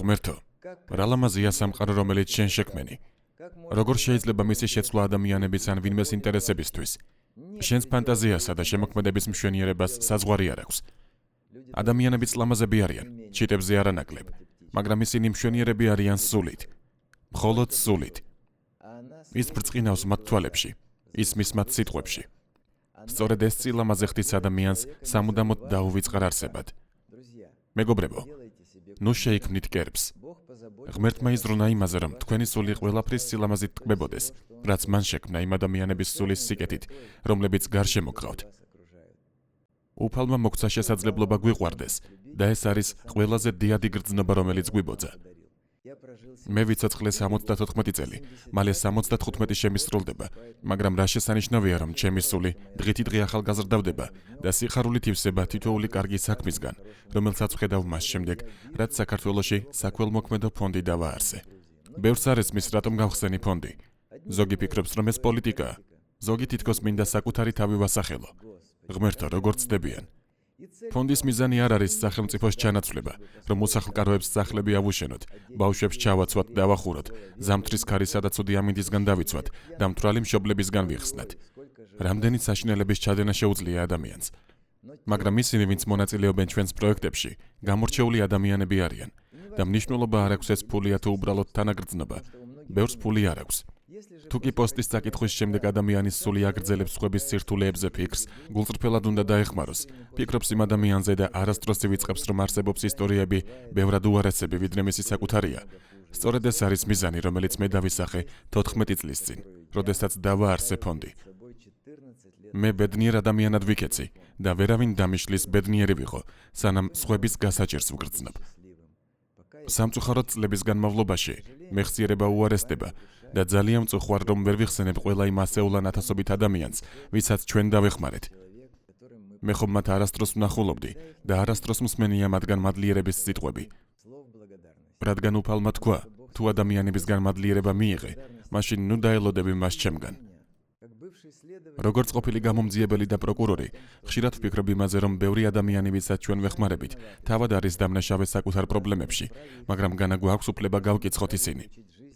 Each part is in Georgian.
ღმერთო, რა ლამაზია სამყარო, რომელიც შენ შექმენი. როგორ შეიძლება მისი შეცვლა ადამიანების ან ვინმეს ინტერესებისთვის? შენს ფანტაზიასა და შემოქმედების მშვენიერებას საზღვარი არ აქვს. ადამიანებიც ლამაზები არიან, ჩიტებზე არანაკლებ, მაგრამ ისინი მშვენიერები არიან სულით. მხოლოდ სულით. ის ბრწყინავს მათ თვალებში, ისმის მათ სიტყვებში. სწორედ ეს სილამაზე ხდის ადამიანს სამუდამოდ დაუვიწყარ არსებად. მეგობრებო, ნუ შეიქმნით კერბს. ღმერთმა იზრუნა იმაზე, რომ თქვენი სული ყველაფრის სილამაზით ტკბებოდეს, რაც მან შექმნა იმ ადამიანების სულის სიკეთით, რომლებიც გარშემო გყავთ. უფალმა მოგცა შესაძლებლობა გვიყვარდეს და ეს არის ყველაზე დიადი გრძნობა, რომელიც გვიბოძა. მე ვიცოცხლე 74 წელი, მალე 75 შემისრულდება, მაგრამ რა შესანიშნავია, რომ ჩემი სული დღითიდღე ახალგაზრდავდება და სიხარულით ივსება თითოეული კარგი საქმისგან, რომელსაც ვხედავ მას შემდეგ, რაც საქართველოში საქველმოქმედო ფონდი დავაარსე. ბევრს არ ესმის, რატომ გავხსენი ფონდი. ზოგი ფიქრობს, რომ ეს პოლიტიკაა, ზოგი თითქოს მინდა საკუთარი თავი ვასახელო. ღმერთო, როგორ ცდებიან. ფონდის მიზანი არ არის სახელმწიფოს ჩანაცვლება, რომ უსახლკაროებს სახლები ავუშენოთ, ბავშვებს ჩავაცვათ და ავახუროთ, ზამთრის ქარისა და ცუდი ამინდისგან დავიცვათ და მთვრალი მშობლებისგან ვიხსნათ. რამდენი საშინელების ჩადენა შეუძლია ადამიანს. მაგრამ ისინი, ვინც მონაწილეობენ ჩვენს პროექტებში, გამორჩეული ადამიანები არიან და მნიშვნელობა არ აქვს ეს ფულია თუ უბრალოდ თანაგრძნობა. ბევრს ფული არ აქვს. თუ კი პოსტის წაკითხვის შემდეგ ადამიანის სული აგრძელებს სხვების სირთულეებზე ფიქრს, გულწრფელად უნდა დაეხმაროს. ფიქრობს იმ ადამიანზე და არასდროს ივიწყებს, რომ არსებობს ისტორიები, ბევრად უარესები, ვიდრე მისი საკუთარია. სწორედ ეს არის მიზანი, რომელიც მე დავისახე 14 წლის წინ, როდესაც დავაარსე ფონდი. მე ბედნიერ ადამიანად ვიქეცი და ვერავინ დამიშლის ბედნიერი ვიყო, სანამ სხვების გასაჭირს ვგრძნობ. სამწუხაროდ წლების განმავლობაში მეხსიერება უარესდება და ძალიან მწუხვარ, რომ ვერ ვიხსენებ ყველა იმ ასეულან ათასობით ადამიანს, ვისაც ჩვენ დავეხმარეთ. მე ხომ მათ არასდროს ვნახულობდი და არასდროს მსმენია მათგან მადლიერების სიტყვები. რადგან უფალმა თქვა, თუ ადამიანებისგან მადლიერება მიიღე, მაშინ ნუ დაელოდები მას ჩემგან. როგორც ყოფილი გამომძიებელი და პროკურორი, ხშირად ვფიქრობ იმაზე, რომ ბევრი ადამიანი, ვისაც ჩვენ ვეხმარებით, თავად არის დამნაშავე საკუთარ პრობლემებში, მაგრამ განა გვაქვს უფლება გავკიცხოთ ისინი.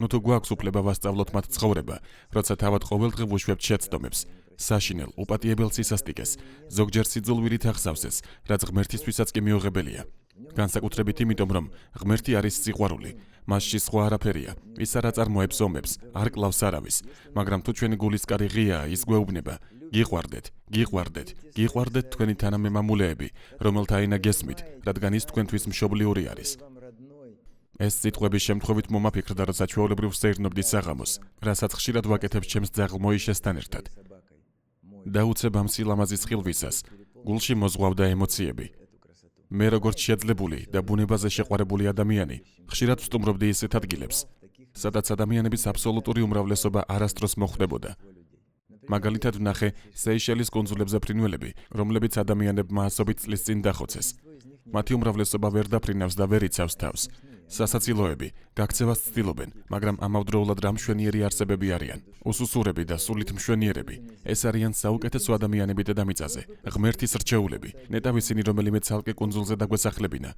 ნუ თუ გვაქვს უფლება ვასწავლოთ მათ ცხოვრება, როცა თავად ყოველდღე ვუშვებთ შეცდომებს, საშინელ, უპატიებელ სისასტიკეს, ზოგჯერ სიძულვირით აღსავსეს, რაც ღმერთისთვისაც კი მიუღებელია. განსაკუთრებით იმიტომ, რომ ღმერთი არის სიყვარული, მასში სხვა არაფერია, ის არ აწარმოებს ომებს, არ კლავს არავის, მაგრამ თუ ჩვენი გულისკარი ღიაა, ის გვეუბნება, გიყვარდეთ თქვენი თანამემამულეები, რომელთა ენა გესმით, რადგან ის თქვენთვის მშობლიური არის. ეს სიტყვების შემთხვევით მომაფიქრდა, როცა ჩვეულებრივ ვსეირნობდი საღამოს, რასაც ხშირად ვაკეთებ ჩემს ძაღლ მოიშესთან ერთად. დაუცებ ამ სილამაზის ხილვისას, გულში მოზღვავდა ემოციები. მე როგორც შეძლებული და ბუნებაზე შეყვარებული ადამიანი, ხშირად ვსტუმრობდი ისეთ ადგილებს, სადაც ადამიანების აბსოლუტური უმრავლესობა არასდროს მოხვდებოდა. მაგალითად ვნახე სეიშელის კუნძულებზე ფრინველები, რომლებიც ადამიანებმა ასობით წლის წინ დახოცეს. მათი უმრავლესობა ვერ დაფრინავს და ვერ იცავს თავს. სასაცილოები, გაქცევას ცდილობენ, მაგრამ ამავდროულად რა მშვენიერი არსებები არიან. უსუსურები და სულით მშვენიერები. ეს არიან საუკეთესო ადამიანები დედამიწაზე, ღმერთის რჩეულები, ნეტავ ისინი, რომელიმე ცალკე კუნძულზე დაგვესახლებინა.